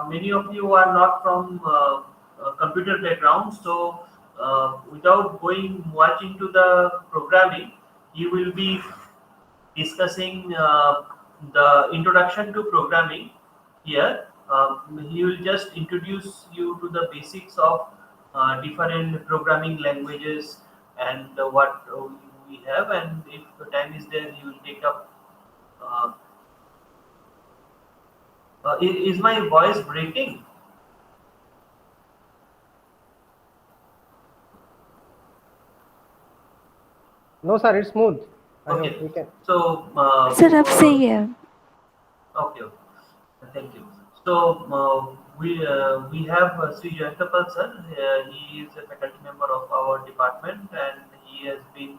many of you are not from computer background, so without going much into the programming, you will be discussing the introduction to programming here. He will just introduce you to the basics of different programming languages and what we have, and if the time is there, he will take up. Uh, is my voice breaking? No, sir, it's smooth. I hope Okay, we can. so sir अब सही है. okay, okay. Thank you. So we have Sri Jayantapal sir. He is a faculty member of our department, and he has been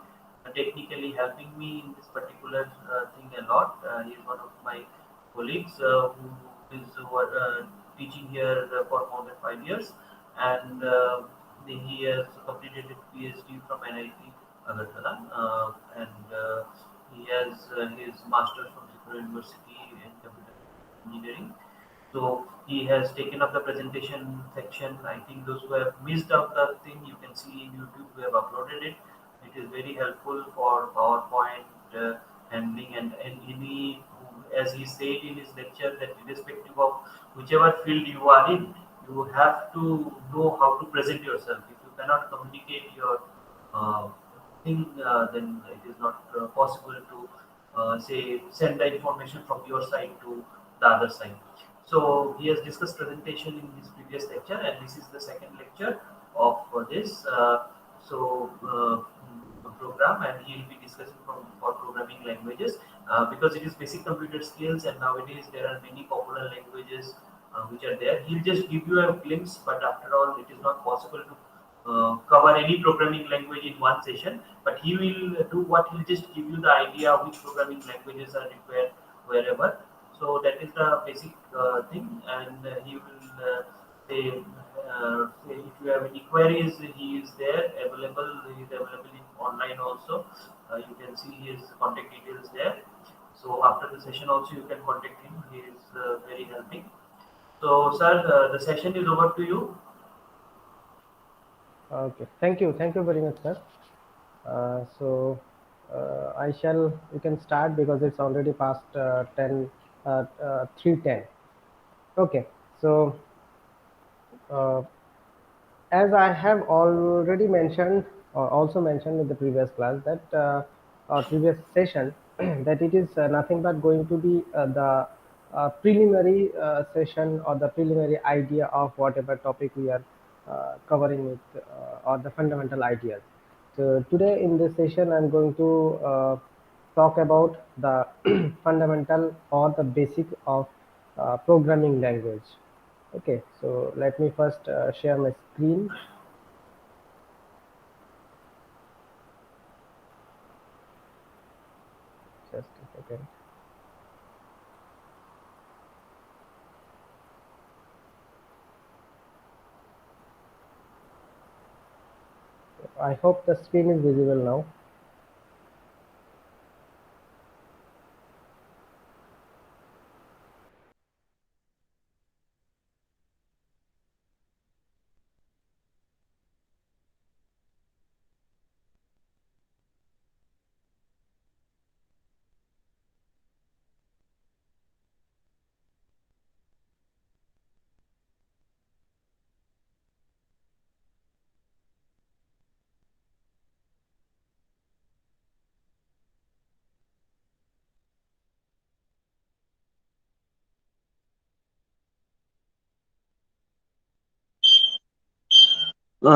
technically helping me in this particular thing a lot. He is one of my colleagues who is teaching here for more than 5 years, and he has completed a PhD from NIT Agartala, and he has his master's from Tripura University in computer engineering. So he has taken up the presentation section. I think those who have missed out the thing, you can see in YouTube. We have uploaded it. It is very helpful for PowerPoint handling, and any, as he said in his lecture, that irrespective of whichever field you are in, you have to know how to present yourself. If you cannot communicate your uh, thing, then it is not possible to say send the information from your side to the other side. So he has discussed presentation in his previous lecture, and this is the second lecture of this. Program, and he will be discussing for programming languages because it is basic computer skills, and nowadays there are many popular languages which are there. He'll just give you a glimpse, but after all, it is not possible to cover any programming language in one session. But he will do what, he'll just give you the idea which programming languages are required wherever. So that is the basic thing, and he will say if you have any queries, he is there available. He is available in online also. You can see his contact details there. So after the session also you can contact him. He is very helping. So sir, the session is over to you. Okay, thank you. Thank you very much, sir. I shall, you can start because it's already past 3:10. Okay, so uh, as I have already mentioned, or also mentioned in the previous class, that or previous session, that it is nothing but going to be the preliminary session, or the preliminary idea of whatever topic we are covering with, or the fundamental ideas. So today in this session, I'm going to talk about the fundamental or the basic of programming language. Okay, so let me first share my screen. Just a second. I hope the screen is visible now.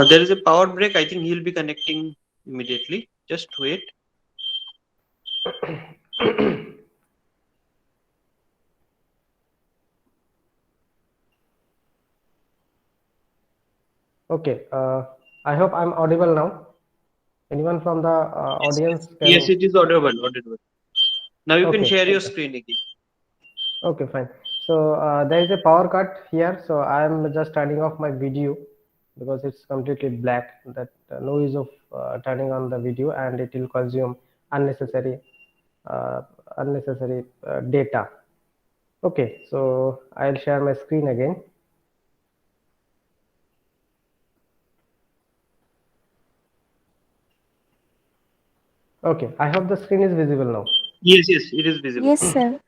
There is a power break. I think he'll be connecting immediately. Just wait. Okay, I hope I'm audible now. Anyone from the Yes, yes. audience Yes, can? it is audible. Audible. Now you can Okay, share your okay, screen again. okay, fine. So there is a power cut here, so I'm just turning off my video because it's completely black. That no use of turning on the video, and it will consume unnecessary uh, data. Okay, so I'll share my screen again. Okay, I hope the screen is visible now. Yes, yes, it is visible. Yes, sir.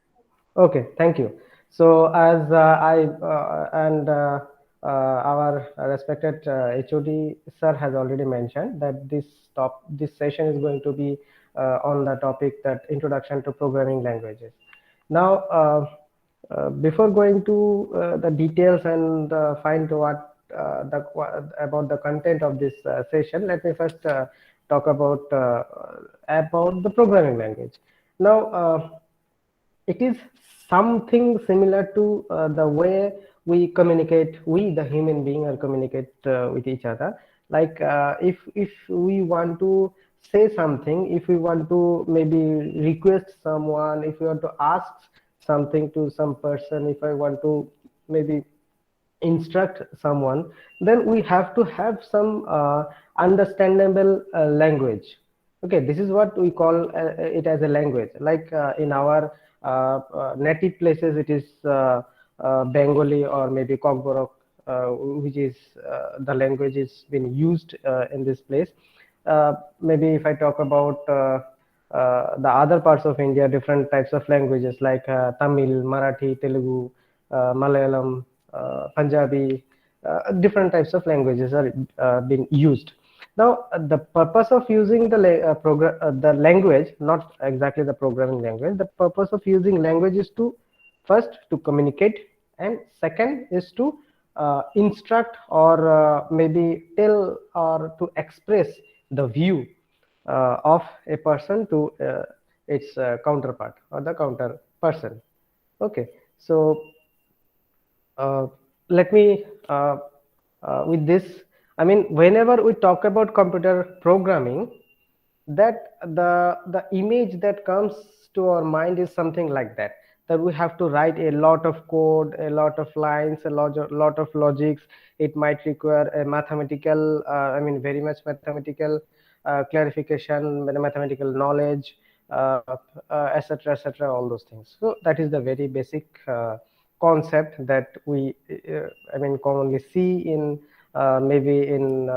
Okay, thank you. So as I and our respected HOD sir has already mentioned that this session is going to be on the topic that introduction to programming languages. Now, before going to the details and find what about the content of this session, let me first talk about the programming language. Now. It is something similar to the way we communicate, we the human being are communicate with each other. Like if we want to say something, if we want to maybe request someone, if we want to ask something to some person, if I want to maybe instruct someone, then we have to have some understandable language. Okay, this is what we call it as a language. Like in our native places, it is Bengali or maybe Kokborok, which is the language is been used in this place. Maybe if I talk about the other parts of India, different types of languages like Tamil, Marathi, Telugu, Malayalam, Punjabi, different types of languages are being used. Now, the purpose of using the language, not exactly the programming language, the purpose of using language is to first to communicate, and second is to instruct or maybe tell or to express the view of a person to its counterpart or the counter person. Okay, so uh, let me with this, I mean, whenever we talk about computer programming, that the image that comes to our mind is something like that we have to write a lot of code, a lot of lines, lot of logics. It might require a mathematical I mean very much mathematical clarification, mathematical knowledge, uh, etc etc, all those things. So that is the very basic concept that we I mean commonly see in maybe in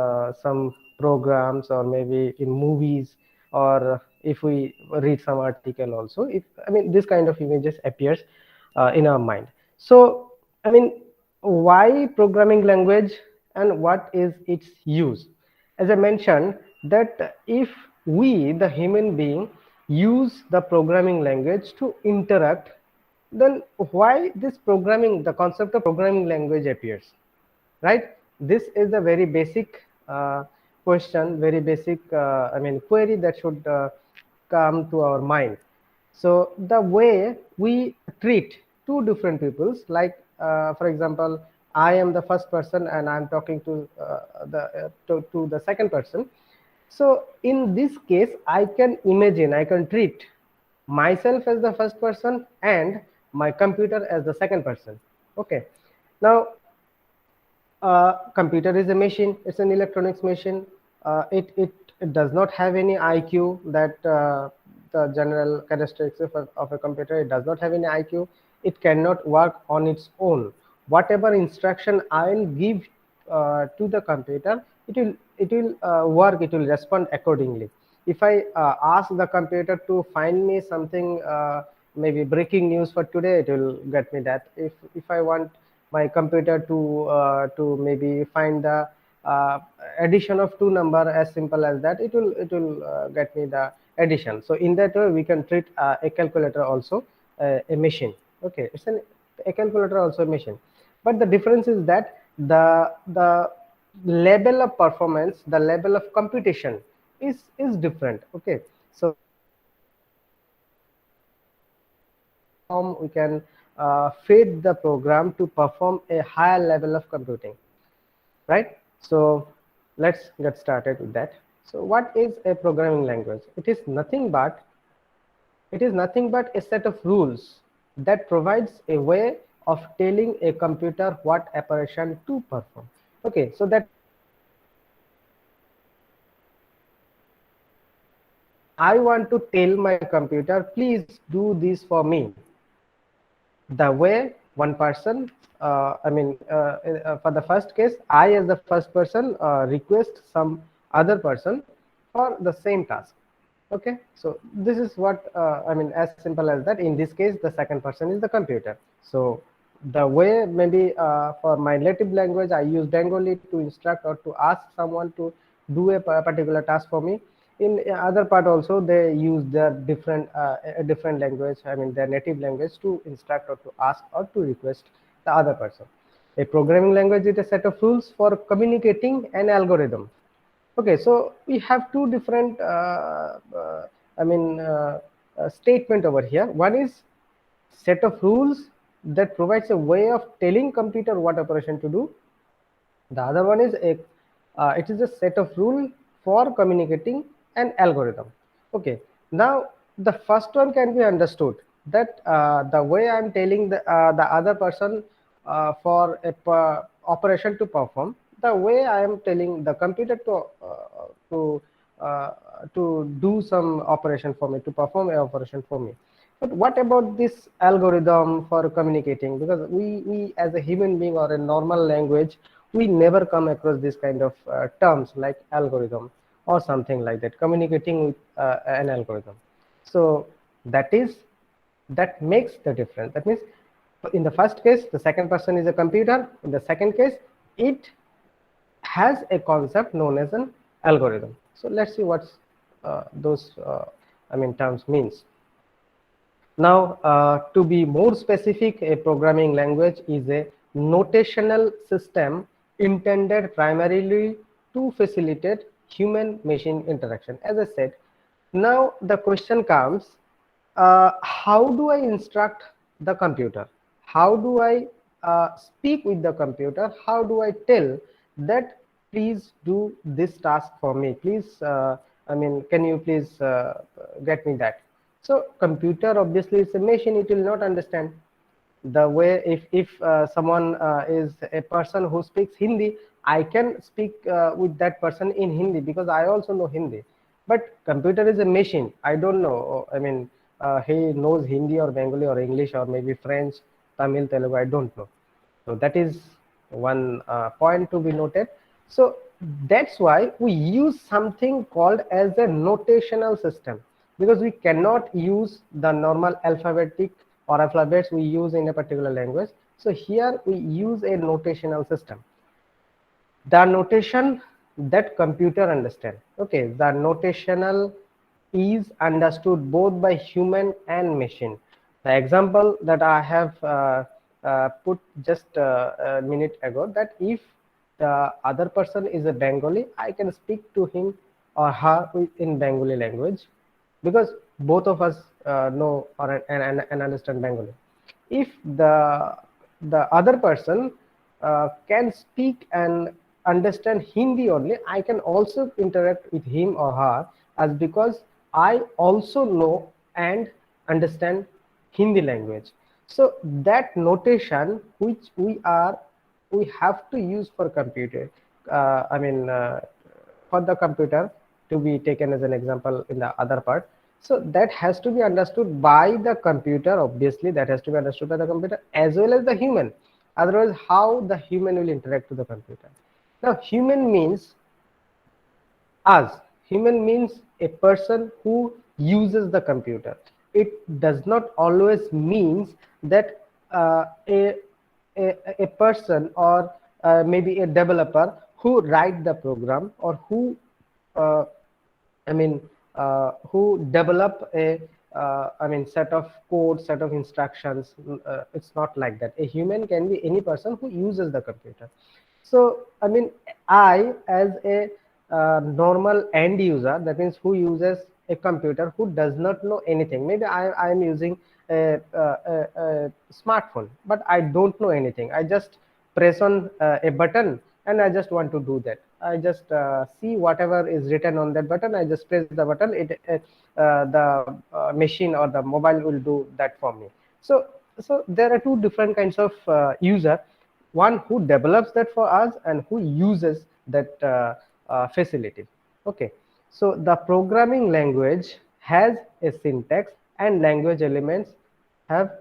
some programs or maybe in movies, or if we read some article also, if I mean this kind of images appears in our mind. So I mean, why programming language and what is its use? As I mentioned, that if we the human being use the programming language to interact, then why this programming, the concept of programming language appears, right? This is a very basic question, very basic I mean query that should come to our mind. So the way we treat two different peoples, like for example, I am the first person and I'm talking to to the second person. So in this case, I can imagine, I can treat myself as the first person and my computer as the second person. Okay, now computer is a machine, it's an electronics machine. It does not have any IQ, that the general characteristics of a computer. It does not have any IQ. It cannot work on its own. Whatever instruction I'll give to the computer, it will work, it will respond accordingly. If I ask the computer to find me something, maybe breaking news for today, it will get me that. If I want my computer to maybe find the uh, addition of two number, as simple as that, it will get me the addition. So in that way we can treat a calculator also a machine. Okay, a calculator also a machine, but the difference is that the level of performance, the level of computation is different. Okay, so we can feed the program to perform a higher level of computing, right? So let's get started with that. So what is a programming language? It is nothing but a set of rules that provides a way of telling a computer what operation to perform. Okay, so that I want to tell my computer, please do this for me. the way one person, for the first case, I as the first person request some other person for the same task. Okay, so this is what as simple as that. In this case, the second person is the computer. So the way, maybe for my native language I use Bengali to instruct or to ask someone to do a particular task for me. In other part also they use their different a different language, their native language, to instruct or to ask or to request the other person. A programming language is a set of rules for communicating an algorithm. Okay, so we have two different statement over here. One is set of rules that provides a way of telling computer what operation to do. The other one is a it is a set of rule for communicating an algorithm. Okay, now the first one can be understood, that the way I'm telling the other person for a operation to perform, the way I am telling the computer to uh, to do some operation for me, to perform a operation for me. But what about this algorithm for communicating? Because we as a human being or a normal language, we never come across this kind of terms like algorithm or something like that, communicating with an algorithm. So that is, that makes the difference. That means in the first case, the second person is a computer. In the second case, it has a concept known as an algorithm. So let's see what's those terms means. Now, to be more specific, a programming language is a notational system intended primarily to facilitate human-machine interaction. As I said, now the question comes, how do I instruct the computer? How do I speak with the computer? How do I tell that please do this task for me? Please, can you please get me that? So computer obviously is a machine, it will not understand the way. If someone is a person who speaks Hindi, I can speak with that person in Hindi because I also know Hindi. But computer is a machine, I don't know, he knows Hindi or Bengali or English or maybe French, Tamil, Telugu, I don't know. So that is one point to be noted. So that's why we use something called as a notational system, because we cannot use the normal alphabetic or alphabets we use in a particular language. So here we use a notational system, the notation that computer understand. Okay, the notational is understood both by human and machine. The example that I have put just a minute ago, that if the other person is a Bengali, I can speak to him or her in Bengali language, because both of us know or and understand Bengali. If the other person can speak and understand Hindi only, I can also interact with him or her, as because I also know and understand Hindi language. So that notation which we have to use for computer, for the computer, to be taken as an example in the other part. So that has to be understood by the computer. Obviously that has to be understood by the computer as well as the human. Otherwise how the human will interact with the computer? Now human means us. Human means a person who uses the computer. It does not always means that a person or maybe a developer who write the program, or who uh, who develop a set of code, set of instructions. It's not like that. A human can be any person who uses the computer. So I as a normal end user, that means who uses a computer, who does not know anything. Maybe I am using a smartphone, but I don't know anything. I just press on a button and I just want to do that. I just see whatever is written on that button, I just press the button, the machine or the mobile will do that for me. So there are two different kinds of user, one who develops that for us and who uses that facility. Okay, so the programming language has a syntax and language elements have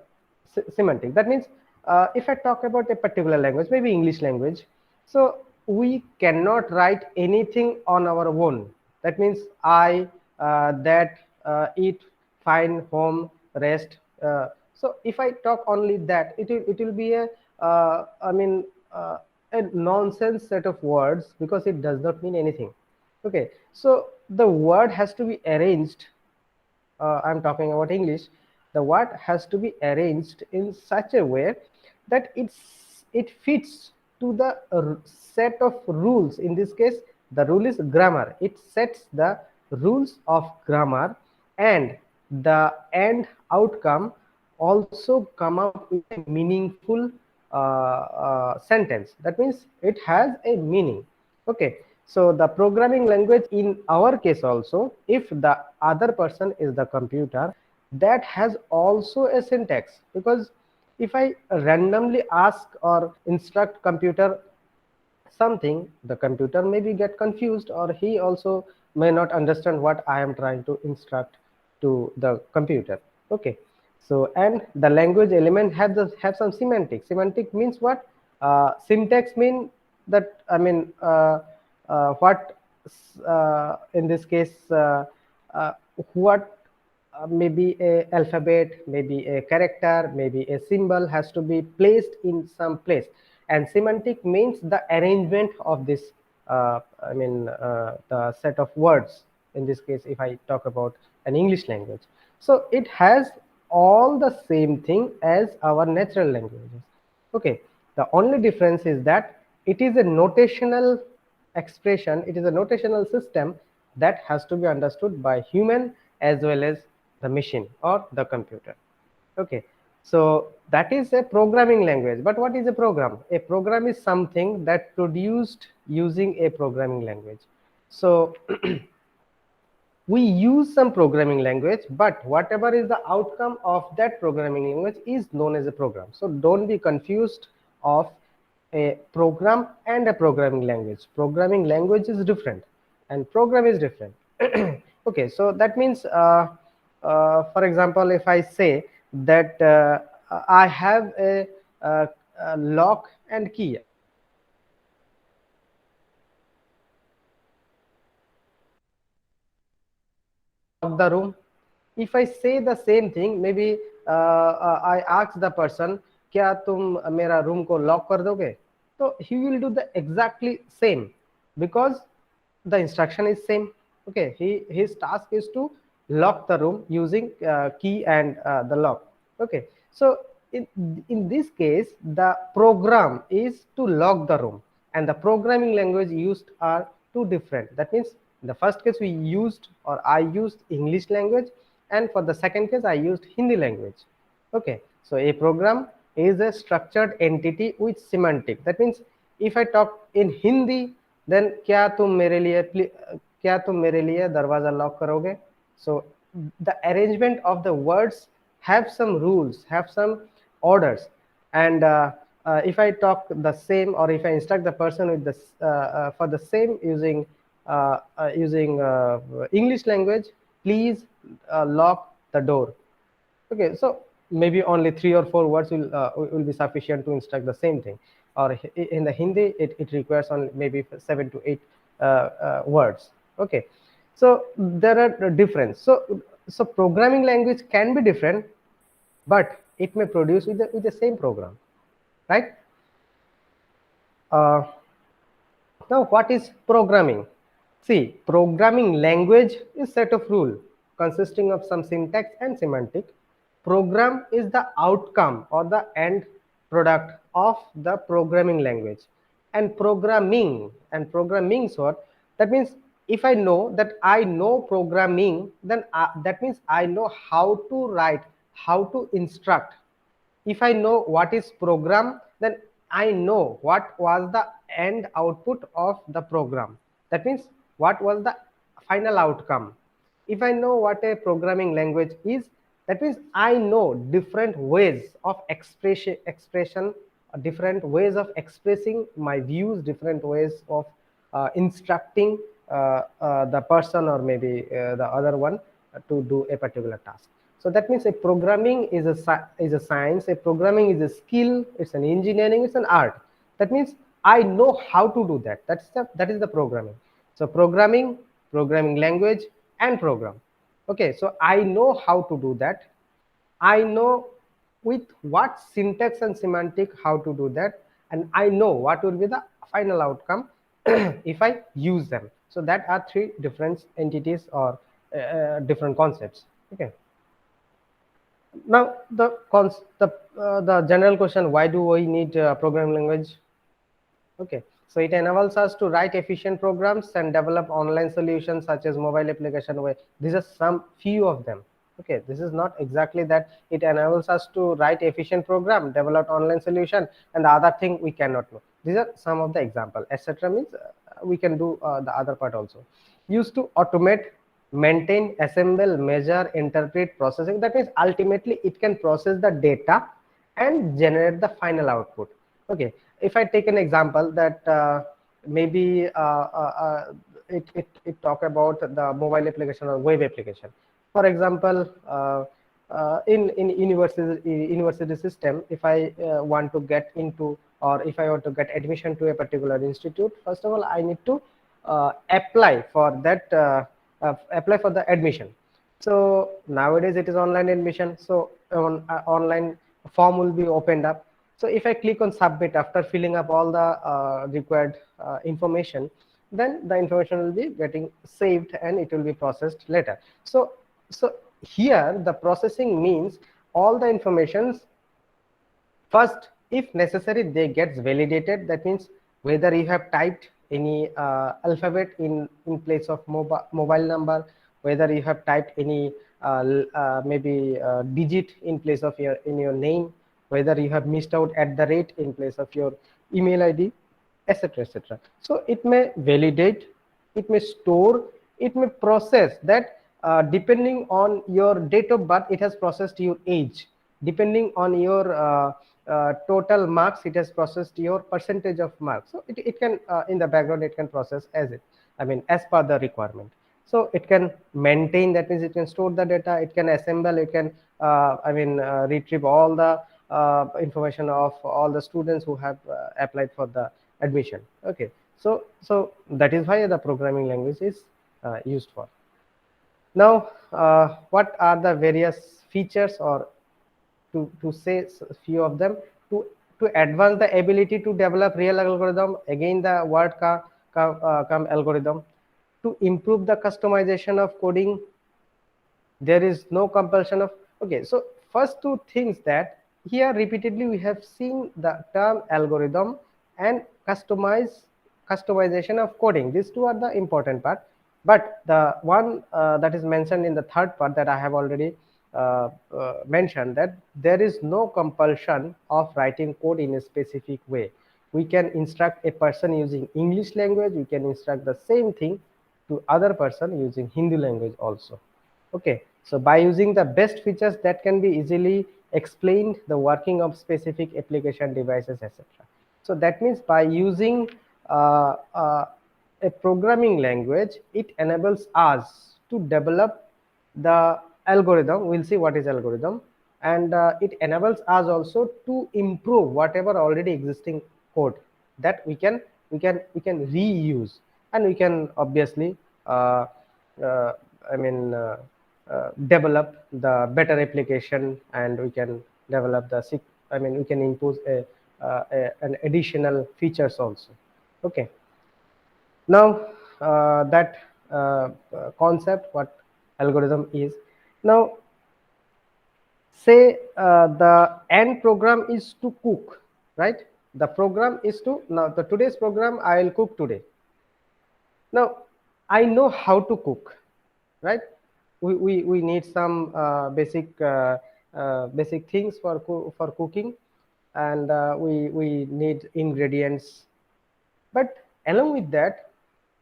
semantic. That means if I talk about a particular language, maybe English language, so we cannot write anything on our own. That means I, that, eat, find, home, rest. So if I talk only that, it will be a I mean a nonsense set of words, because it does not mean anything. Okay, so the word has to be arranged. I'm talking about English. The word has to be arranged in such a way that it fits to the set of rules. In this case, the rule is grammar. It sets the rules of grammar, and the end outcome also come up with a meaningful sentence. That means it has a meaning. Okay, so the programming language in our case also, if the other person is the computer, that has also a syntax. Because if I randomly ask or instruct computer something, the computer maybe get confused, or he also may not understand what I am trying to instruct to the computer. Okay, so and the language element have some semantics. Semantic means what? Syntax mean that, I mean, what in this case, uh, what maybe a alphabet, maybe a character, maybe a symbol has to be placed in some place. And semantic means the arrangement of this, I mean, the set of words. In this case, if I talk about an English language, so it has all the same thing as our natural languages. Okay, the only difference is that it is a notational expression, it is a notational system that has to be understood by human as well as the machine or the computer. Okay, so that is a programming language. But what is a program? A program is something that produced using a programming language. So we use some programming language, but whatever is the outcome of that programming language is known as a program. So don't be confused of a program and a programming language. Programming language is different and program is different. Okay, so that means for example, if I say that I have a lock and key. Lock the room. If I say the same thing, maybe I ask the person, क्या तुम मेरा room को lock कर दोगे? So he will do the exactly same, because the instruction is same. Okay, his task is to lock the room using key and the lock. Okay, so in this case, the program is to lock the room, and the programming language used are two different. That means in the first case we used, or I used, English language, and for the second case I used Hindi language. Okay, so a program is a structured entity with semantic. That means if I talk in Hindi, then क्या तुम मेरे लिए क्या तुम मेरे लिए दरवाजा lock करोगे? So the arrangement of the words have some rules, have some orders. And if I talk the same, or if I instruct the person with this for the same using English language, please lock the door. Okay, so maybe only 3 or 4 words will be sufficient to instruct the same thing. Or in the Hindi, it requires only maybe 7 to 8 words. Okay, so there are difference. So programming language can be different, but it may produce with the same program, right? uh, Now, what is programming? See, programming language is set of rule consisting of some syntax and semantic. Program is the outcome or the end product of the programming language. And programming what? That means if I know that I know programming, then that means I know how to write, how to instruct. If I know what is program, then I know what was the end output of the program. That means what was the final outcome. If I know what a programming language is, that means I know different ways of expression, different ways of expressing my views, different ways of instructing the person, or maybe the other one to do a particular task. So that means a programming is a science, a programming is a skill, it's an engineering, it's an art. That means I know how to do that. That is the programming. So programming language and program. Okay, so I know how to do that. I know with what syntax and semantic how to do that, and I know what will be the final outcome if I use them. So that are three different entities or different concepts. Okay. Now the general question: why do we need programming language? Okay, so it enables us to write efficient programs and develop online solutions such as mobile application where these are some few of them. Okay, this is not exactly that it enables us to write efficient program, develop online solution, and the other thing we cannot know. These are some of the example. Etc. means we can do the other part also. Used to automate, maintain, assemble, measure, interpret, processing. That means ultimately it can process the data and generate the final output. Okay, if I take an example that maybe it talk about the mobile application or web application. For example, in university system, if I want to get into, or if I want to get admission to a particular institute, first of all I need to apply for that apply for the admission. So nowadays it is online admission, so online form will be opened up. So if I click on submit after filling up all the required information, then the information will be getting saved and it will be processed later. So here the processing means all the informations first, if necessary, they gets validated. That means whether you have typed any alphabet in place of mobile number, whether you have typed any maybe digit in place of your name, whether you have missed out at the rate in place of your email ID, etc., etc. So it may validate, it may store, it may process that depending on your date of birth, it has processed your age. Depending on your total marks, it has processed your percentage of marks. So it can in the background it can process as it, I mean, as per the requirement. So it can maintain, that means it can store the data, it can assemble, it can retrieve all the information of all the students who have applied for the admission. Okay, so that is why the programming language is used for. Now what are the various features, or to say a few of them, to advance the ability to develop real algorithm, again the word come algorithm, to improve the customization of coding, there is no compulsion of. Okay, so first two things, that here repeatedly we have seen the term algorithm and customization of coding. These two are the important part, but the one that is mentioned in the third part that I have already mentioned, that there is no compulsion of writing code in a specific way. We can instruct a person using English language, we can instruct the same thing to other person using Hindi language also. Okay, so by using the best features that can be easily explained the working of specific application devices, etc. So that means by using a programming language, it enables us to develop the algorithm. We'll see what is algorithm, and it enables us also to improve whatever already existing code that we can reuse, and we can obviously uh, I mean develop the better application, and we can develop the we can impose an additional features also. Okay, now that concept what algorithm is. Now say the end program is to cook, right? The program is to, now the today's program, I will cook today. Now I know how to cook, right? We need some basic things for cooking, and we need ingredients. But along with that,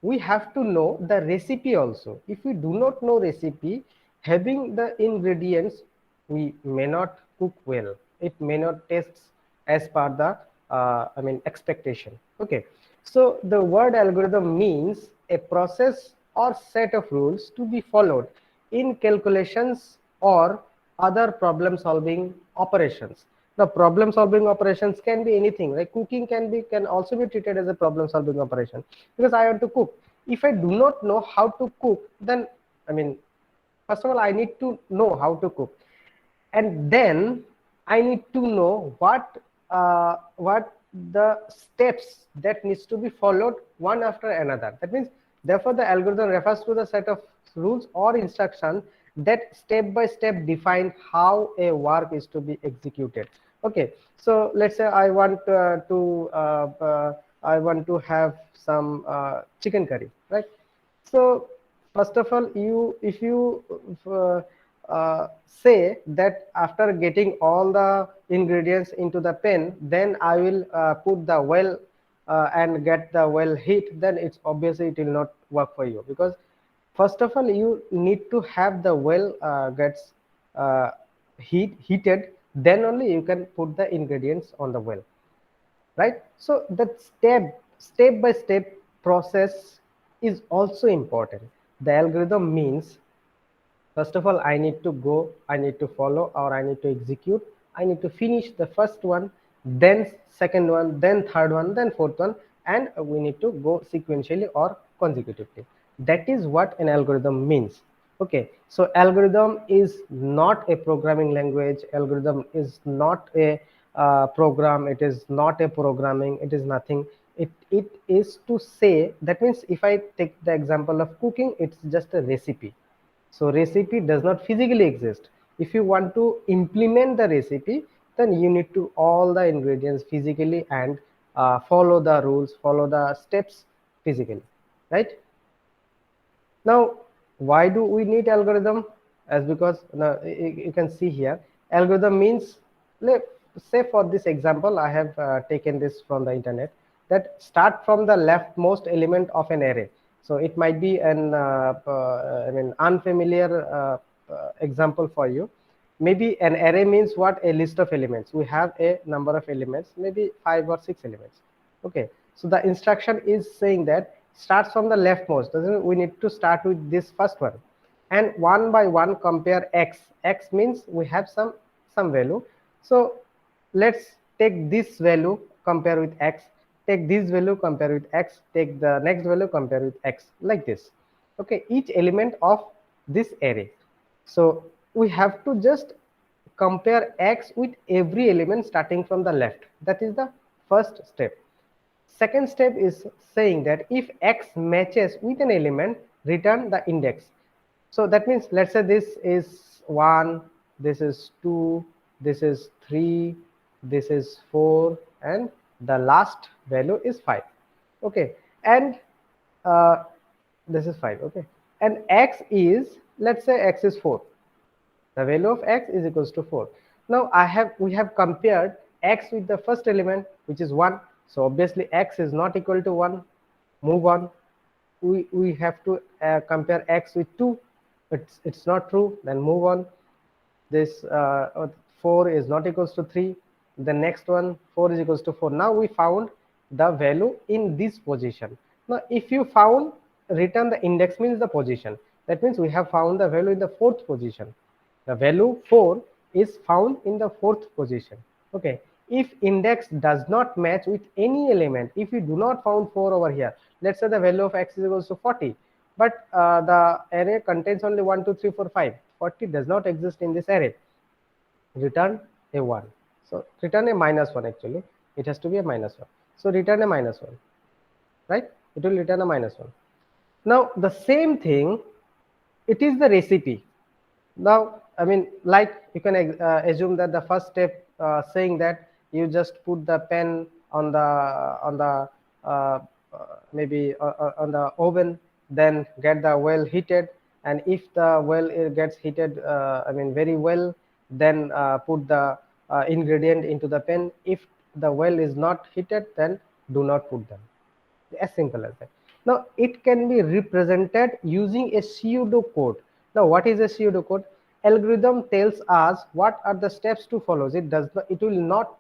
we have to know the recipe also. If we do not know recipe, having the ingredients, we may not cook well. It may not taste as per the expectation. Okay, so the word algorithm means a process or set of rules to be followed in calculations or other problem solving operations. The problem solving operations can be anything, like cooking can also be treated as a problem solving operation, because I want to cook. If I do not know how to cook, then I mean, first of all, I need to know how to cook, and then I need to know what the steps that needs to be followed one after another. That means, therefore, the algorithm refers to the set of rules or instructions that step by step define how a work is to be executed. Okay, so let's say I want to have some chicken curry, right? So first of all, you if you say that after getting all the ingredients into the pan, then I will put the well and get the well heat, then it's obviously it will not work for you, because first of all you need to have the well gets uh, heated, then only you can put the ingredients on the well, right? So that step by step process is also important. The algorithm means, first of all, I need to go, I need to follow, or I need to execute, I need to finish the first one, then second one, then third one, then fourth one, and we need to go sequentially or consecutively. That is what an algorithm means. Okay, so algorithm is not a programming language, algorithm is not a program, it is not a programming, it is nothing. It is to say, that means if I take the example of cooking, it's just a recipe. So recipe does not physically exist. If you want to implement the recipe, then you need to all the ingredients physically, and follow the rules, follow the steps physically, right? Now, why do we need algorithm? As because now you can see here, algorithm means, let say for this example, I have taken this from the internet, that start from the leftmost element of an array. So it might be an I mean unfamiliar example for you. Maybe an array means what? A list of elements. We have a number of elements, maybe 5 or 6 elements. Okay, so the instruction is saying that starts from the leftmost, doesn't it? We need to start with this first one, and one by one compare x means we have some value. So let's take this value, compare with x, take this value, compare with x, take the next value, compare with x, like this. Okay, each element of this array. So we have to just compare x with every element starting from the left. That is the first step. Second step is saying that if x matches with an element, return the index. So that means, let's say this is 1, this is 2, this is 3, this is 4, and the last value is 5. Okay, and uh, this is 5. Okay, and x is, let's say x is 4. The value of x is equals to 4. Now we have compared x with the first element, which is 1. So obviously x is not equal to 1. Move on. We have to compare x with 2. It's not true. Then move on. This 4 is not equals to 3. The next one, 4 is equals to 4. Now we found the value in this position. Now if you found, return the index means the position. That means we have found the value in the fourth position. The value 4 is found in the fourth position. Okay, if index does not match with any element, if you do not found 4 over here, let's say the value of x is equals to 40, but the array contains only 1 2 3 4 5, 40 does not exist in this array, return a 1. So return a -1, actually it has to be a -1. So return a -1, right? It will return a -1. Now the same thing, it is the recipe. Now I mean, like you can assume that the first step saying that you just put the pen on the uh, maybe on the oven, then get the well heated, and if the well gets heated I mean very well, then put the ingredient into the pen. If the well is not heated, then do not put them. As simple as that. Now it can be represented using a pseudo code. Now what is a pseudo code? Algorithm tells us what are the steps to follow. It will not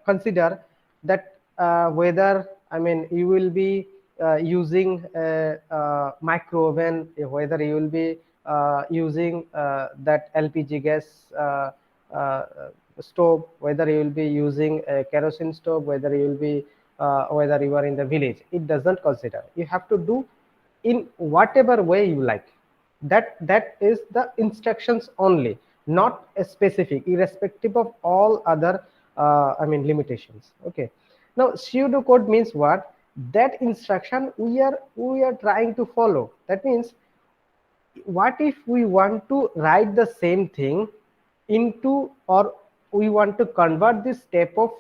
consider that whether, I mean, you will be using a micro oven, whether you will be using that LPG gas uh, stove, whether you will be using a kerosene stove, whether you will be whether you are in the village, it doesn't consider. You have to do in whatever way you like. That is the instructions only, not a specific, irrespective of all other limitations. Okay, now pseudocode means what? That instruction we are trying to follow. That means, what if we want to write the same thing into, or we want to convert this step of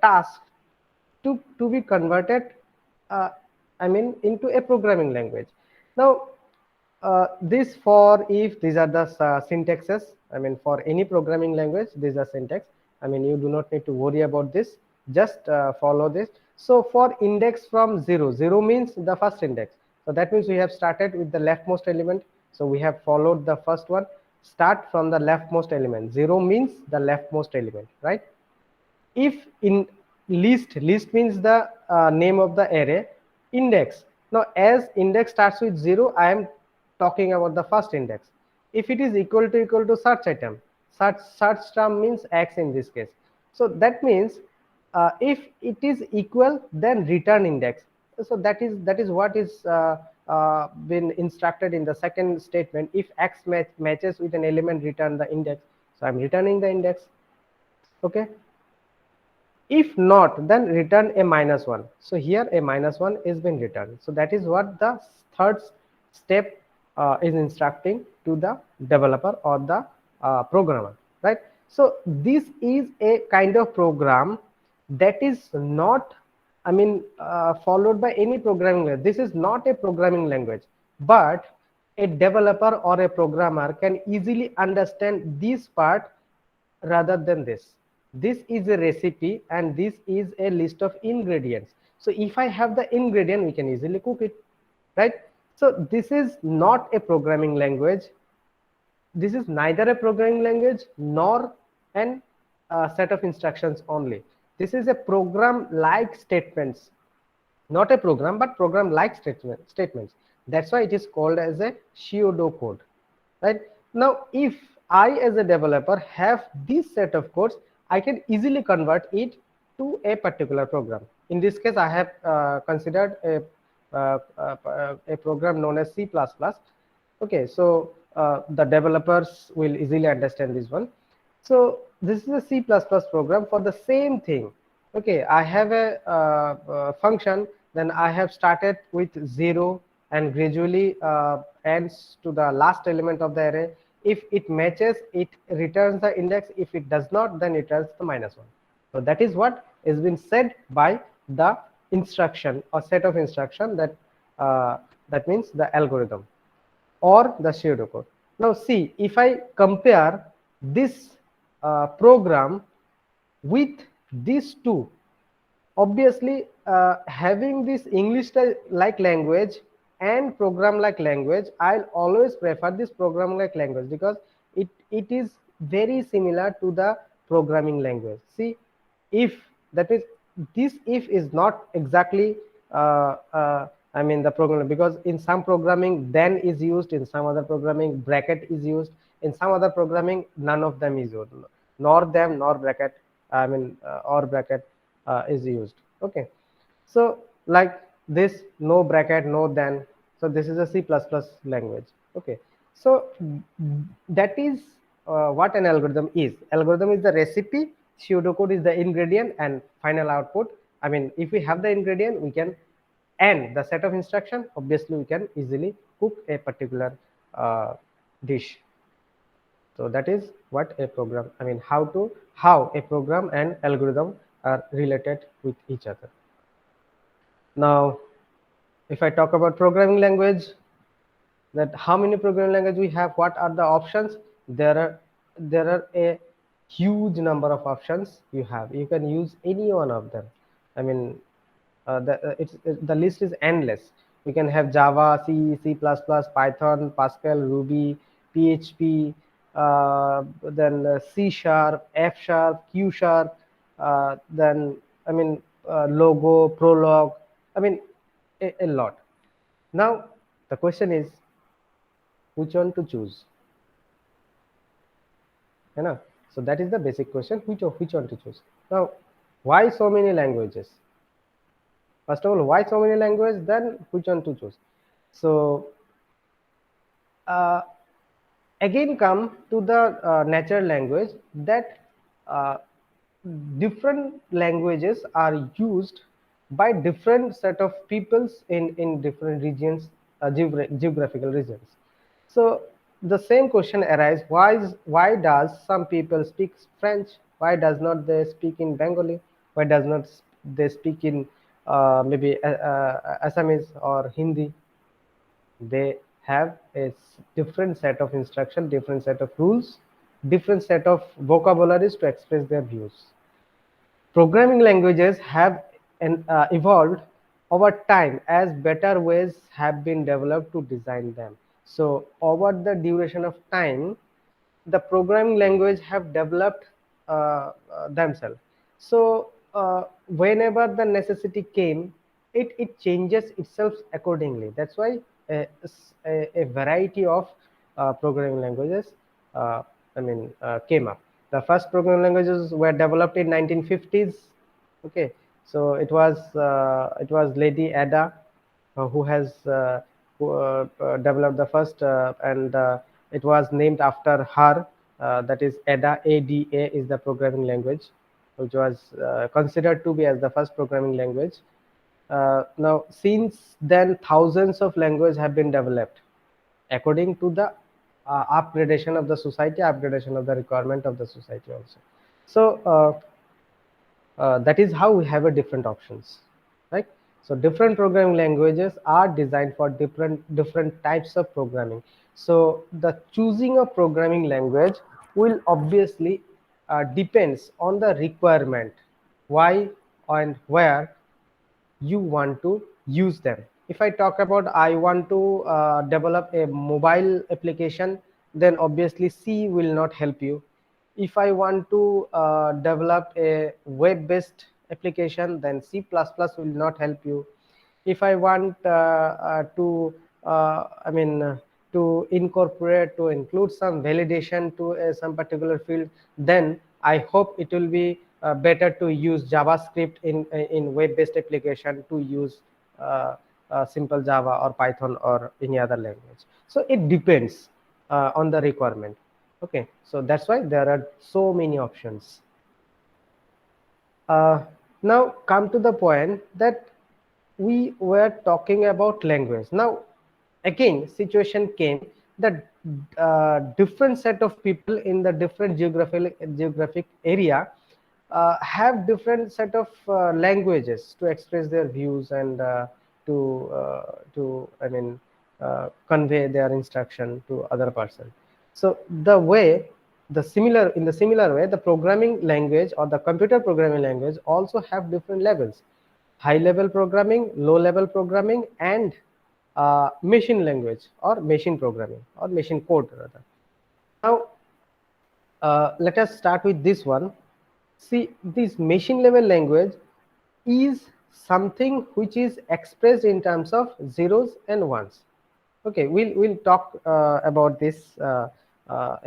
task to be converted uh, into a programming language. Now this for if, these are the syntaxes. For any programming language, these are syntax. You do not need to worry about this, just follow this. So for index from 0, 0 means the first index. So that means we have started with the leftmost element, so we have followed the first one. Start from the leftmost element. 0 means the leftmost element, right? If in list means the name of the array. Index, now as index starts with 0, I am talking about the first index. If it is equal to search item, search term means x in this case. So that means if it is equal, then return index. So that is what is been instructed in the second statement. If x matches with an element, return the index. So I'm returning the index. Okay, if not, then return a -1. So here a -1 is been returned. So that is what the third step is instructing to the developer or the programmer, right? So this is a kind of program that is not followed by any programming language. This is not a programming language, but a developer or a programmer can easily understand this part rather than this. This is a recipe and this is a list of ingredients. So if I have the ingredient, we can easily cook it, right? So this is not a programming language. This is neither a programming language nor an set of instructions only. This is a program like statements, not a program, but program like statements. That's why it is called as a pseudocode, right? Now if I as a developer have this set of codes, I can easily convert it to a particular program. In this case, I have considered a program known as C++. Okay, so the developers will easily understand this one. So this is a C++ program for the same thing. Okay, I have a function, then I have started with 0 and gradually ends to the last element of the array. If it matches, it returns the index. If it does not, then it returns the -1. So that is what is been said by the instruction or set of instruction, that means the algorithm or the pseudocode. Now see, if I compare this program with these two, obviously having this English like language and program like language, I'll always prefer this program like language because it is very similar to the programming language. See, if, that is, this if is not exactly the program, because in some programming then is used, in some other programming bracket is used, in some other programming none of them is used, nor them nor bracket, or bracket is used. Okay, so like this, no bracket, no then. So this is a C++ language. Okay, so that is what an algorithm is. Algorithm is the recipe, pseudocode is the ingredient, and final output. If we have the ingredient, we can, and the set of instruction, obviously we can easily cook a particular dish. So that is what a program, how a program and algorithm are related with each other. Now if I talk about programming language, that how many programming language we have, what are the options? There are a huge number of options you have. You can use any one of them. The list is endless. We can have Java, C, C++, Python, Pascal, Ruby, PHP, then C sharp, F sharp, Q sharp, then Logo, Prolog, a lot. Now the question is, which one to choose, है ना? So that is the basic question, which one to choose. Now, why so many languages? First of all, why so many languages, then which one to choose. So uh, again come to the natural language, that uh, different languages are used by different set of peoples in different regions, geographical regions. So the same question arises, why does some people speak French, why does not they speak in Bengali, why does not they speak in maybe Assamese or Hindi? They have a different set of instruction, different set of rules, different set of vocabularies to express their views. Programming languages have evolved over time as better ways have been developed to design them. So over the duration of time, the programming language have developed themselves. So whenever the necessity came, it changes itself accordingly. That's why a variety of programming languages came up. The first programming languages were developed in 1950s. Okay, so it was Lady Ada who has developed the first, and it was named after her. That is Ada. Ada is the programming language, which was considered to be as the first programming language. Now, since then, thousands of languages have been developed according to the upgradation of the society, upgradation of the requirement of the society also. So that is how we have a different options, right? So different programming languages are designed for different types of programming. So the choosing of programming language will obviously depends on the requirement, why and where you want to use them. If I talk about, I want to develop a mobile application, then obviously C will not help you. If I want to develop a web based application, then C++ will not help you. If I want to to incorporate, to include some validation to some particular field, then I hope it will be better to use JavaScript in web based application, to use simple Java or Python or any other language. So it depends on the requirement. Okay, so that's why there are so many options. Now come to the point that we were talking about language. Now again situation came that different set of people in the different geographic area have different set of languages to express their views and to convey their instruction to other person. So in the similar way, the programming language or the computer programming language also have different levels: high level programming, low level programming, and machine language or machine programming or machine code rather. Now let us start with this one. See, this machine level language is something which is expressed in terms of zeros and ones. Okay, we'll talk about this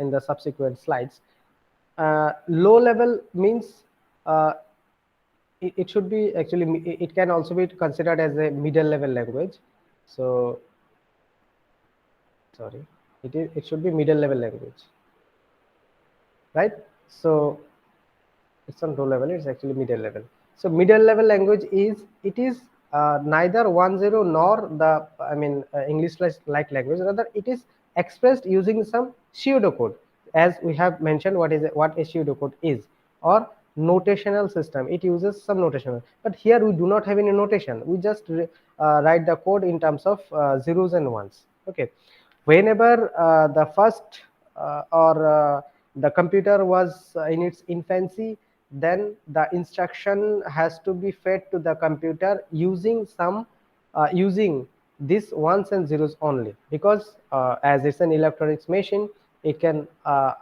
in the subsequent slides. Low level means it should be actually, it can also be considered as a middle level language. So sorry, it should be middle level language, right? So it's on low level, it's actually middle level. So middle level language is, it is neither 1.0 nor the English like language, rather it is expressed using some pseudocode. As we have mentioned, what a pseudocode is, or notational system, it uses some notation, but here we do not have any notation, we just write the code in terms of zeros and ones. Okay, whenever the first or the computer was in its infancy, then the instruction has to be fed to the computer using some using this ones and zeros only, because as it's an electronics machine, it can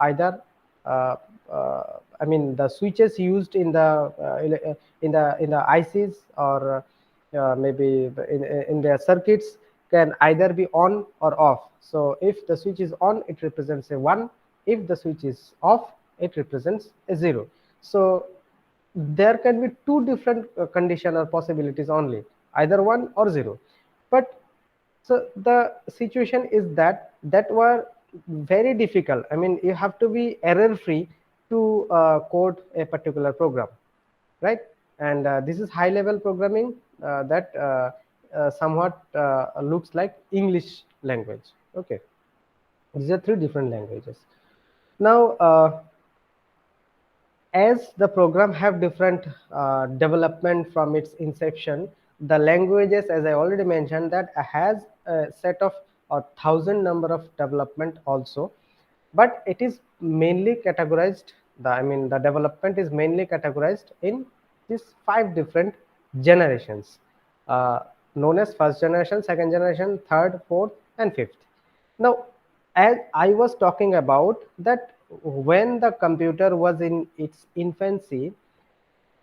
either the switches used in the in the ICs or maybe in their circuits can either be on or off. So if the switch is on, it represents a 1. If the switch is off, it represents a 0. So there can be two different condition or possibilities only, either 1 or 0. But so the situation is that were very difficult. I mean, you have to be error free to code a particular program, right? And this is high level programming that somewhat looks like English language. Okay, these are three different languages. Now as the program have different development from its inception, the languages, as I already mentioned, that has a set of 1,000 number of development also, but it is mainly categorized, the development is mainly categorized in these 5 different generations, uh, known as first generation, second generation, third, fourth, and fifth. Now, as I was talking about that, when the computer was in its infancy,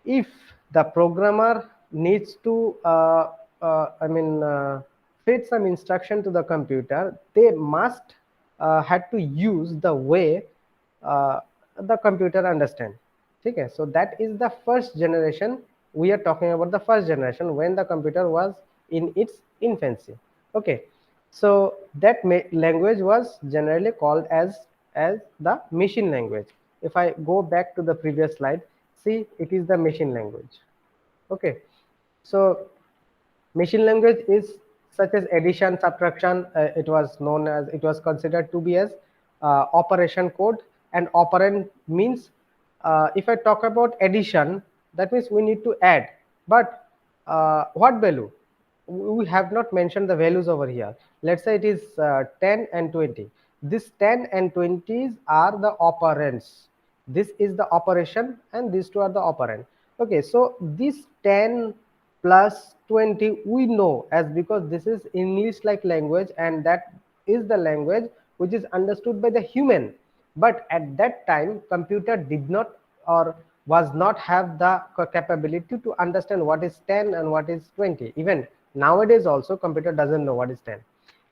if the programmer needs to fit some instruction to the computer, they must had to use the way uh, the computer understand. Okay, so that is the first generation. We are talking about the first generation when the computer was in its infancy. Okay, so that language was generally called as the machine language. If I go back to the previous slide, see, it is the machine language. Okay, so machine language is such as addition, subtraction. It was considered to be as operation code. And operand means, if I talk about addition, that means we need to add, but what value? We have not mentioned the values over here. Let's say it is 10 and 20. This 10 and 20s are the operands. This is the operation and these two are the operand. Okay, so this 10 plus 20 we know as, because this is English like language, and that is the language which is understood by the human. But at that time computer did not or was not have the capability to understand what is 10 and what is 20. Even nowadays also computer doesn't know what is 10.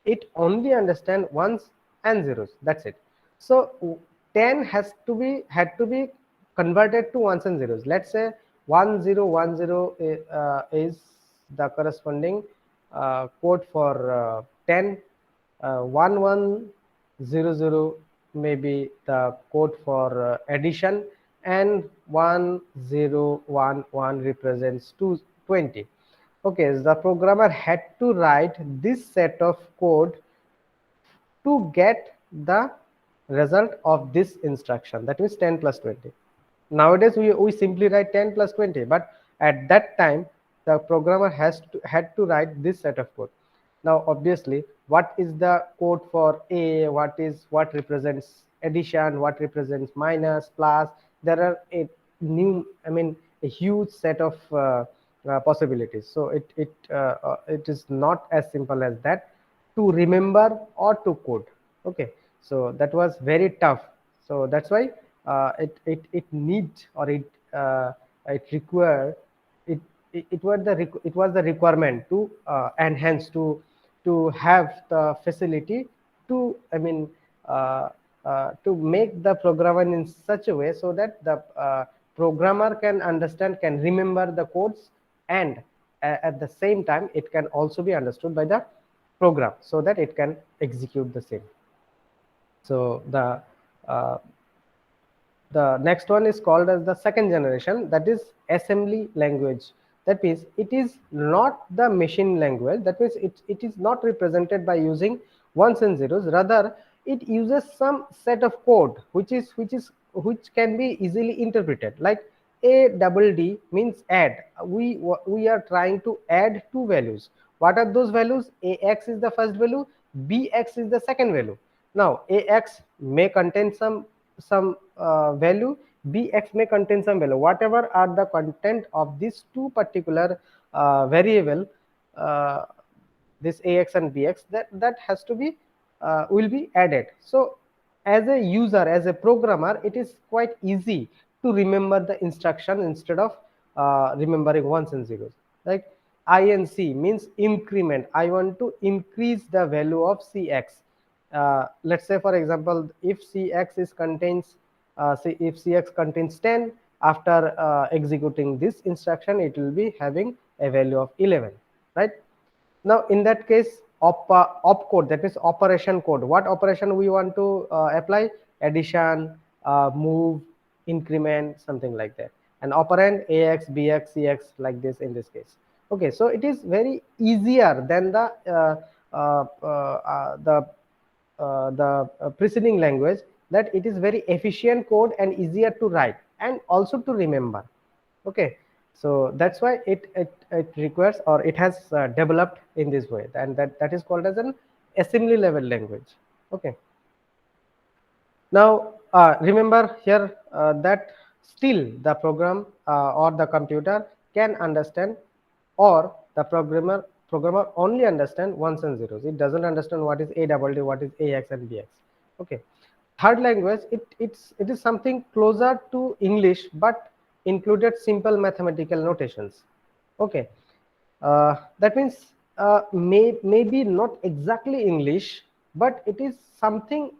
It only understand ones and zeros, that's it. So 10 had to be converted to ones and zeros. Let's say 1010 is the corresponding code for 10. 1100 may be the code for addition, and 1011 represents 220. Okay, the programmer had to write this set of code to get the result of this instruction, that means 10 plus 20. Nowadays we simply write 10 plus 20, but at that time the programmer had to write this set of code. Now obviously, what is the code for a, what represents addition, what represents minus, plus, there are a new, a huge set of possibilities. So it is not as simple as that to remember or to code. Okay, so that was very tough. So that's why it needs, or it required, it was the requirement to enhance, to have the facility to, to make the programmer in such a way so that the programmer can understand, can remember the codes, and at the same time it can also be understood by the program so that it can execute the same. So uh, the next one is called as the second generation, that is assembly language. That means it is not the machine language. That means it is not represented by using ones and zeros. Rather, it uses some set of code which can be easily interpreted, like a double d means add. We are trying to add two values. What are those values? Ax is the first value, bx is the second value. Now ax may contain some value, bx may contain some value. Whatever are the content of these two particular variable, uh, this ax and bx, that has to be will be added. So as a user, as a programmer, it is quite easy to remember the instruction instead of remembering ones and zeros. Like inc means increment. I want to increase the value of cx. Let's say, for example, if cx is contains if cx contains 10, after executing this instruction, it will be having a value of 11, right? Now in that case, op code, that is operation code, what operation we want to apply? Addition, move, increment, something like that. And operand ax, bx, cx, like this in this case. Okay, so it is very easier than the preceding language, that it is very efficient code and easier to write and also to remember. Okay, so that's why it requires, or it has developed in this way, and that is called as an assembly level language. Okay, now remember here that still the program or the computer can understand, or the programmer only understand ones and zeros. It doesn't understand what is AWD, what is AX and BX. Okay, third language, it is something closer to English but included simple mathematical notations. Okay, that means maybe not exactly English, but it is something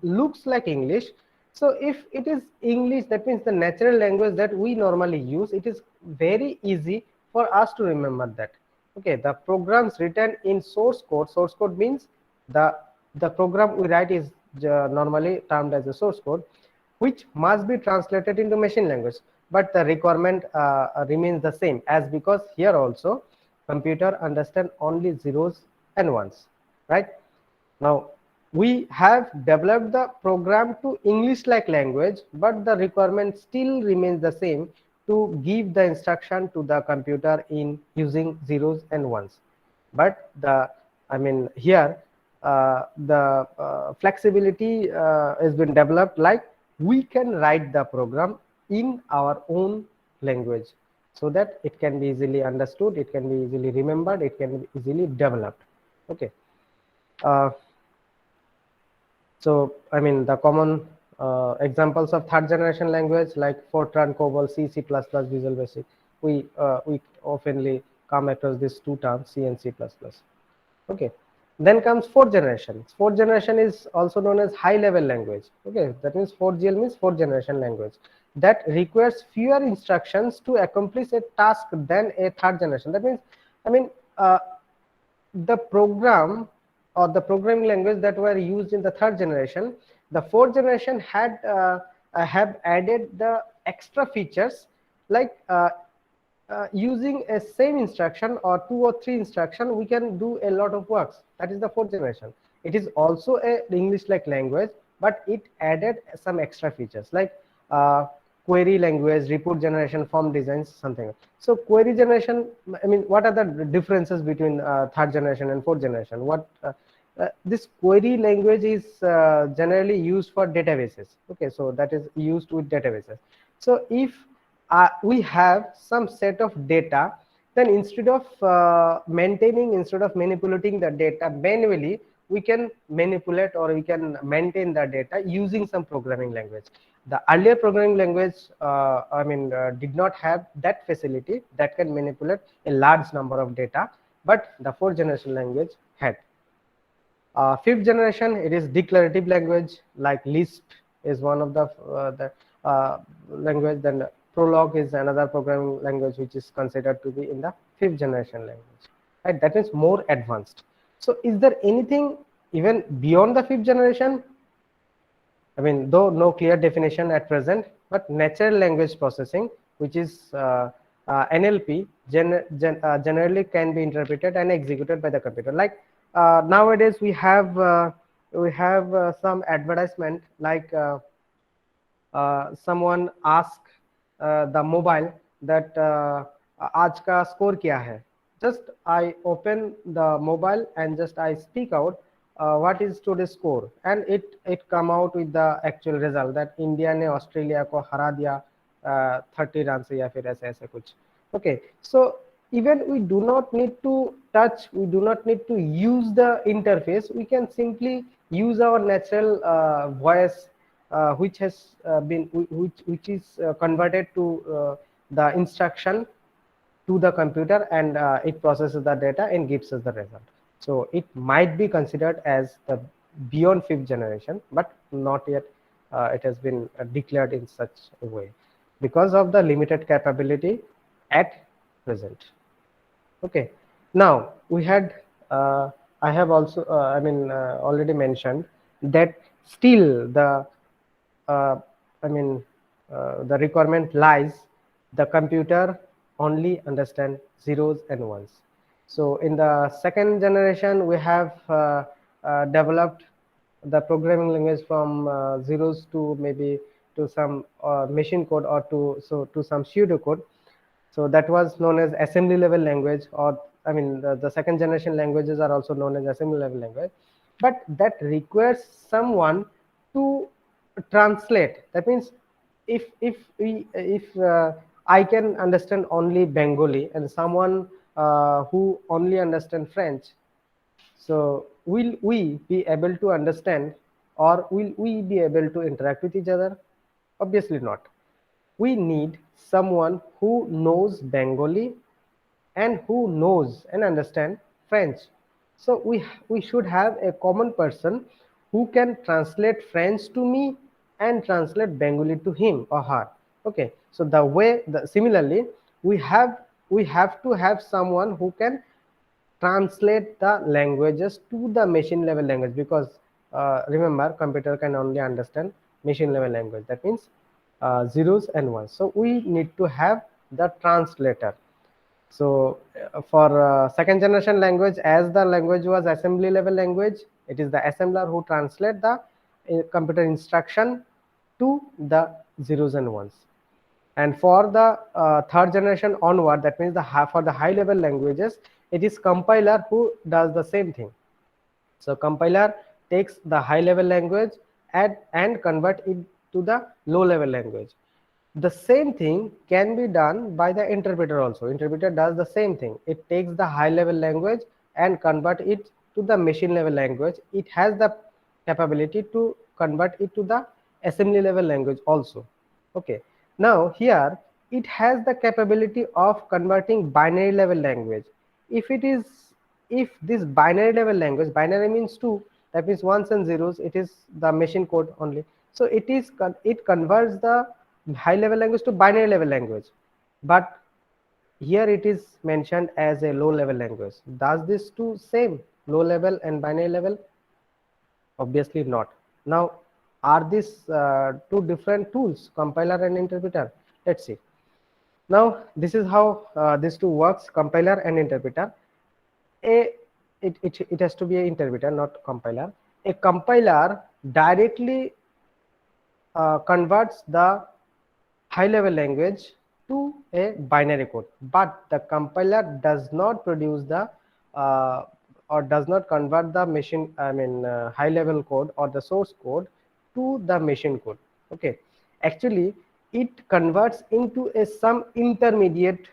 looks like English. So if it is English, that means the natural language that we normally use, it is very easy for us to remember that. Okay, the programs written in source code. Source code means the program we write is normally termed as a source code, which must be translated into machine language, but the requirement remains the same, as because here also computer understand only zeros and ones, right? Now we have developed the program to English like language, but the requirement still remains the same, to give the instruction to the computer in using zeros and ones. But here the flexibility has been developed, like we can write the program in our own language, so that it can be easily understood, it can be easily remembered, it can be easily developed. Okay, uh, so the common examples of third generation language like Fortran, COBOL, C, C++, Visual Basic, we oftenly come across these two terms, C and C++. Okay, then comes fourth generation. Fourth generation is also known as high level language. Okay, that means 4GL means fourth generation language, that requires fewer instructions to accomplish a task than a third generation. That means, I mean, uh, the program or the programming language that were used in the third generation, the fourth generation had have added the extra features, like using a same instruction or two or three instruction, we can do a lot of works. That is the fourth generation. It is also a English like language, but it added some extra features, like query language, report generation, form designs, something. So query generation, what are the differences between third generation and fourth generation? This query language is generally used for databases. Okay, so that is used with databases. So if we have some set of data, then instead of instead of manipulating the data manually, we can manipulate or we can maintain the data using some programming language. The earlier programming language did not have that facility that can manipulate a large number of data, but the fourth generation language had. Fifth generation, it is declarative language, like Lisp is one of the language. Then Prolog is another programming language which is considered to be in the fifth generation language. Right, that is more advanced. So, is there anything even beyond the fifth generation? Though no clear definition at present, but natural language processing, which is NLP, generally can be interpreted and executed by the computer. Like nowadays, we have some advertisement, like someone ask the mobile that आज का score क्या है? Just I open the mobile and just I speak out what is today's score, and it come out with the actual result that India ने Australia को हरा दिया 30 run से या फिर ऐसे ऐसे कुछ. Okay, so even we do not need to touch, we do not need to use the interface, we can simply use our natural voice, which has been which is converted to the instruction to the computer, and it processes the data and gives us the result. So it might be considered as the beyond fifth generation, but not yet it has been declared in such a way because of the limited capability at present. Okay, now we had I have also already mentioned that still uh, I mean the requirement lies the computer only understand zeros and ones. So in the second generation we have developed the programming language from zeros to maybe to some machine code, or to some pseudocode. So that was known as assembly level language, or the second generation languages are also known as assembly level language, but that requires someone to translate. That means if I can understand only Bengali and someone who only understand French, so will we be able to understand, or will we be able to interact with each other? Obviously not. We need someone who knows Bengali and who knows and understand French. So we should have a common person who can translate French to me and translate Bengali to him or her. Okay, so similarly we have to have someone who can translate the languages to the machine level language, because remember, computer can only understand machine level language. That means zeros and ones. So we need to have the translator. So for second generation language, as the language was assembly level language, it is the assembler who translate the computer instruction to the zeros and ones. And for the third generation onward, that means for the high level languages, it is compiler who does the same thing. So compiler takes the high level language and convert it to the low level language. The same thing can be done by the interpreter also. Interpreter does the same thing. It takes the high level language and convert it to the machine level language. It has the capability to convert it to the assembly level language also. Okay, now here it has the capability of converting binary level language. If this binary level language, binary means two, that means ones and zeros, it is the machine code only. So it converts the high level language to binary level language, but here it is mentioned as a low level language. Does this two same, low level and binary level? Obviously not. Now are these two different tools, compiler and interpreter? Let's see. Now this is how these two works, compiler and interpreter. It has to be an interpreter, not compiler. A compiler directly converts the high level language to a binary code, but the compiler does not produce the or does not convert the machine high level code or the source code to the machine code. Okay, actually it converts into a some intermediate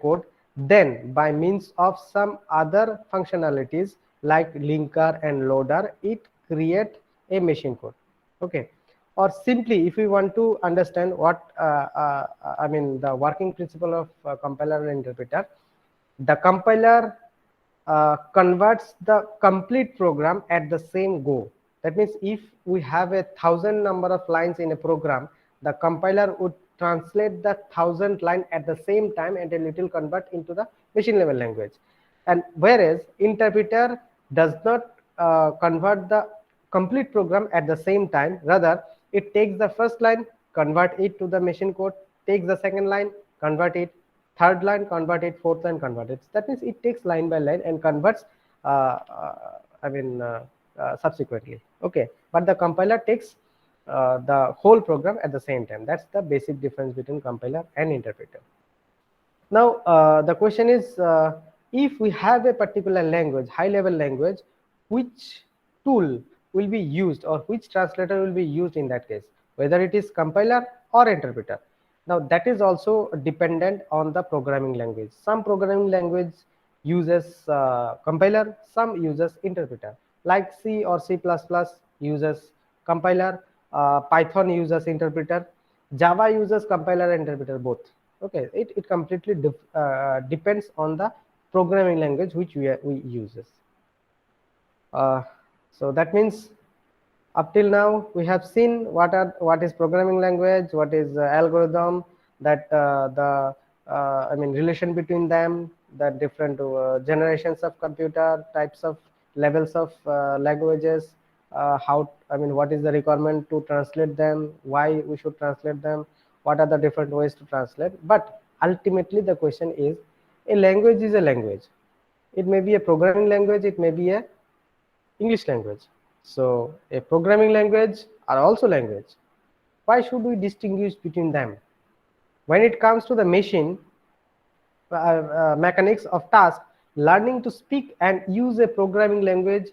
code, then by means of some other functionalities like linker and loader, it create a machine code. Okay, or simply if we want to understand what the working principle of compiler and interpreter, the compiler converts the complete program at the same go. That means if we have 1,000 number of lines in a program, the compiler would translate the 1,000 line at the same time, and it will convert into the machine level language. And whereas interpreter does not convert the complete program at the same time, rather it takes the first line, convert it to the machine code, takes the second line, convert it, third line, convert it, fourth line, convert it. That means it takes line by line and converts subsequently. Okay, but the compiler takes the whole program at the same time. That's the basic difference between compiler and interpreter. Now the question is, if we have a particular language, high level language, which tool will be used, or which translator will be used in that case, whether it is compiler or interpreter? Now that is also dependent on the programming language. Some programming language uses compiler, some uses interpreter, like C or C++ uses compiler, Python uses interpreter, Java uses compiler and interpreter both. Okay, it completely depends on the programming language which we uses. So that means up till now we have seen what is programming language, what is algorithm, that the I mean relation between them, the different generations of computer, types of levels of languages, how I mean what is the requirement to translate them, why we should translate them, what are the different ways to translate. But ultimately the question is, a language is a language. It may be a programming language, it may be a English language. So a programming language are also language. Why should we distinguish between them? When it comes to the machine mechanics of task, learning to speak and use a programming language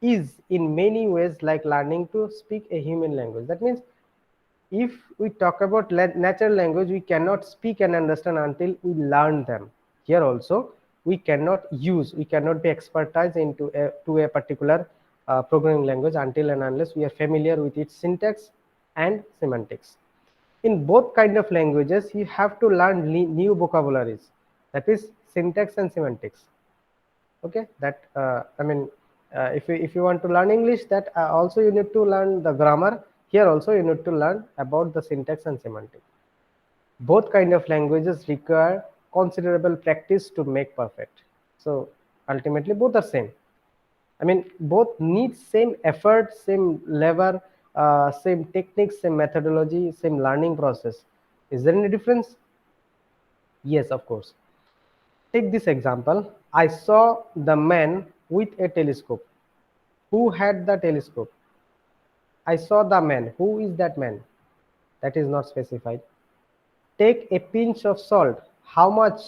is in many ways like learning to speak a human language. That means if we talk about natural language, we cannot speak and understand until we learn them. Here also we cannot use, we cannot be expertise into a particular programming language until and unless we are familiar with its syntax and semantics. In both kind of languages you have to learn new vocabularies, that is syntax and semantics. Okay, that I mean if you want to learn English, that also you need to learn the grammar. Here also you need to learn about the syntax and semantics. Both kind of languages require considerable practice to make perfect. So ultimately both are same. I mean both need same effort, same level, same techniques, same methodology, same learning process. Is there any difference? Yes, of course. Take this example. I saw the man with a telescope. Who had the telescope? I saw the man. Who is that man? That is not specified. Take a pinch of salt. How much?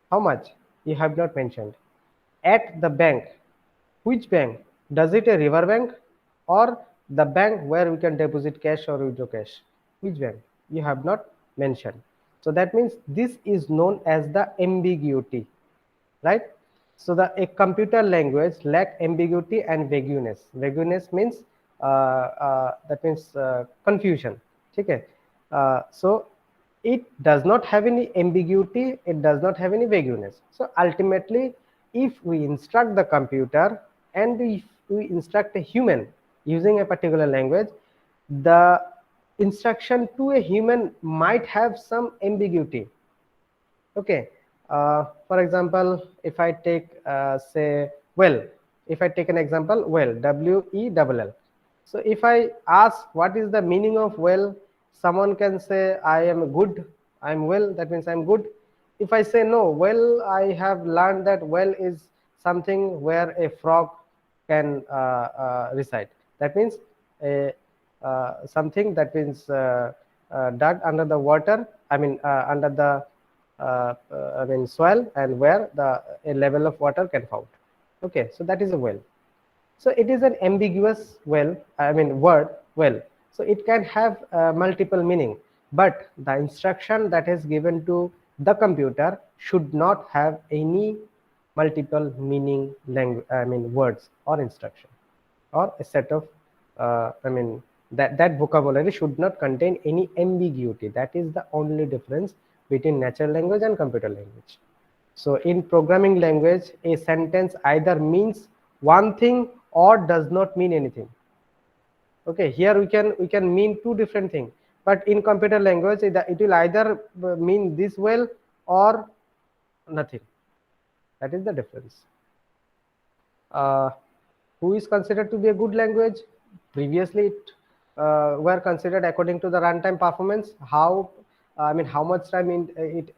How much? You have not mentioned. At the bank. Which bank? Does it a river bank or the bank where we can deposit cash or withdraw cash? Which bank? You have not mentioned. So that means this is known as the ambiguity, right? So the a computer language lack ambiguity and vagueness. Vagueness means that means confusion. Okay. So it does not have any ambiguity, it does not have any vagueness. So ultimately if we instruct the computer and if we instruct a human using a particular language, the instruction to a human might have some ambiguity. Okay, for example, if I take say well, if I take an example, well, WELL. So if I ask what is the meaning of well, someone can say I am good, I'm well, that means I'm good. If I say no, well, I have learned that well is something where a frog can reside. That means a something that means dug under the water, I mean under the I mean soil, and where the a level of water can found. Okay, so that is a well. So it is an ambiguous well, I mean word well. So it can have multiple meaning, but the instruction that is given to the computer should not have any multiple meaning language, I mean words or instruction, or a set of I mean that vocabulary should not contain any ambiguity. That is the only difference between natural language and computer language. So in programming language, a sentence either means one thing or does not mean anything. Okay, here we can mean two different things, but in computer language it will either mean this well or nothing. That is the difference. uh, who is considered to be a good language? Previously it were considered according to the runtime performance, how I mean how much time it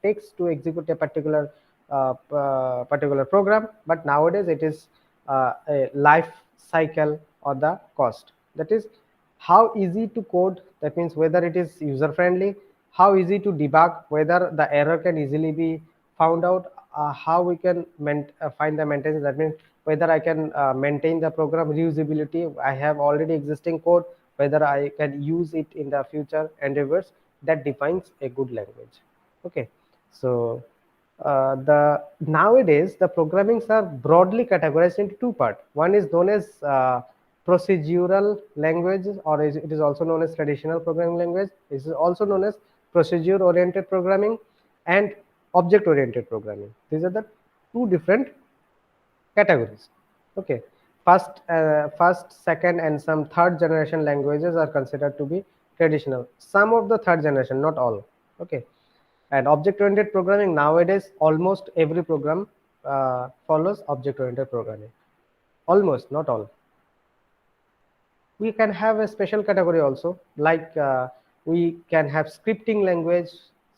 takes to execute a particular program. But nowadays it is a life cycle or the cost. That is how easy to code, that means whether it is user friendly, how easy to debug, whether the error can easily be found out, how we can find the maintenance, that means whether I can maintain the program reusability, I have already existing code, whether I can use it in the future endeavors. That defines a good language. Okay, so the nowadays the programmings are broadly categorized into two parts. One is known as procedural languages, or it is also known as traditional programming language. This is also known as procedure oriented programming, and object oriented programming. These are the two different categories. Okay, first, second, and some third generation languages are considered to be traditional. Some of the third generation, not all. Okay, and object oriented programming, nowadays almost every program follows object oriented programming. Almost, not all. We can have a special category also, like we can have scripting language.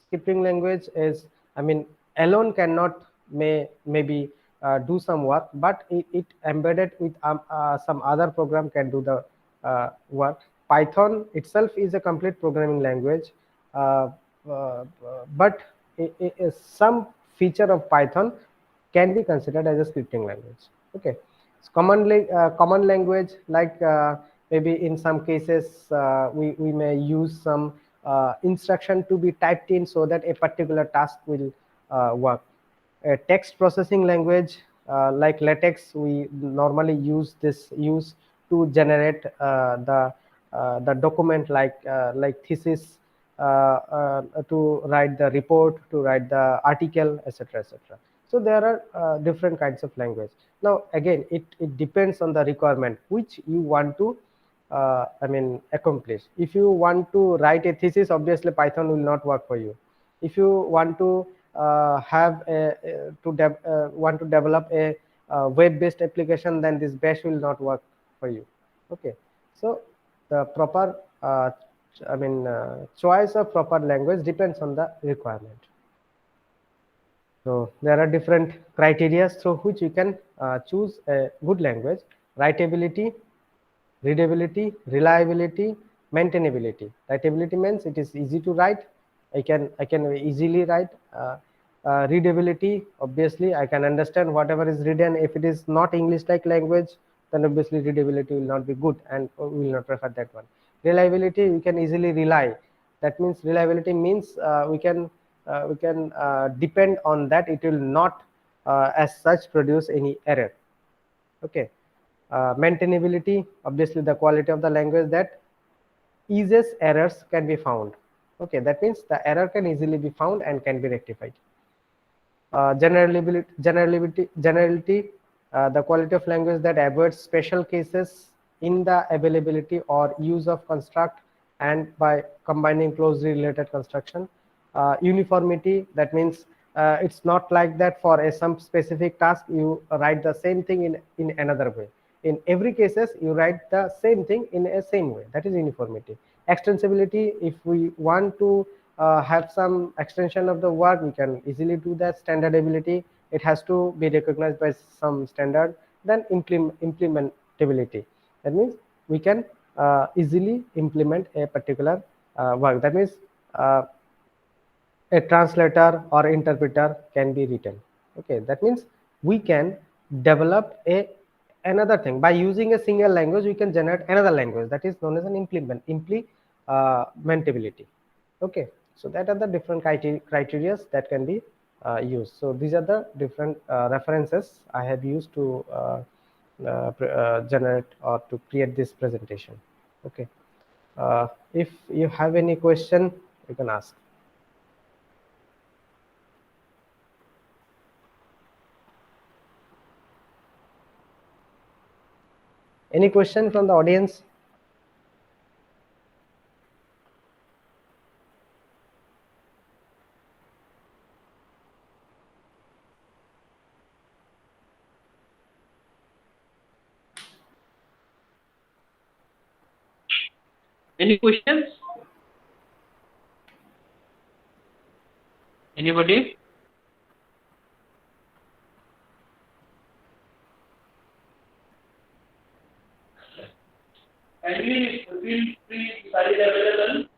Scripting language is, I mean, alone cannot maybe do some work, but it embedded with some other program can do the work. Python itself is a complete programming language, uh, but some feature of Python can be considered as a scripting language. Okay, so commonly common language, like maybe in some cases we may use some instruction to be typed in so that a particular task will work. A text processing language like LaTeX, we normally use to generate the document, like thesis, to write the report, to write the article, etc., etc. So there are different kinds of language. Now again, it depends on the requirement which you want to accomplish. If you want to write a thesis, obviously Python will not work for you. If you want to want to develop a web-based application, then this Bash will not work for you. Okay, so the proper choice of proper language depends on the requirement. So there are different criteria through which you can choose a good language: writability, readability, reliability, maintainability. Writability means it is easy to write. I can easily write. Readability, obviously I can understand whatever is written. If it is not English like language, then obviously readability will not be good and we will not prefer that one. Reliability, we can easily rely. That means reliability means we can depend on that. It will not as such produce any error. Okay. Maintainability, obviously the quality of the language that eases errors can be found. Okay, that means the error can easily be found and can be rectified. Generality, the quality of language that avoids special cases in the availability or use of construct and by combining closely related construction. Uniformity, that means it's not like that for some specific task you write the same thing in another way. In every cases you write the same thing in a same way. That is uniformity. Extensibility, if we want to have some extension of the work, we can easily do that. Standardability, it has to be recognized by some standard. Then implementability, that means we can easily implement a particular work. That means a translator or interpreter can be written. Okay, that means we can develop another thing by using a single language. We can generate another language, that is known as an implementability. Okay, so that are the different criteria that can be used. So these are the different references I have used to generate or to create this presentation. Okay, if you have any question, you can ask. Any question from the audience? Any questions? Anybody? Kindly feel free, side available.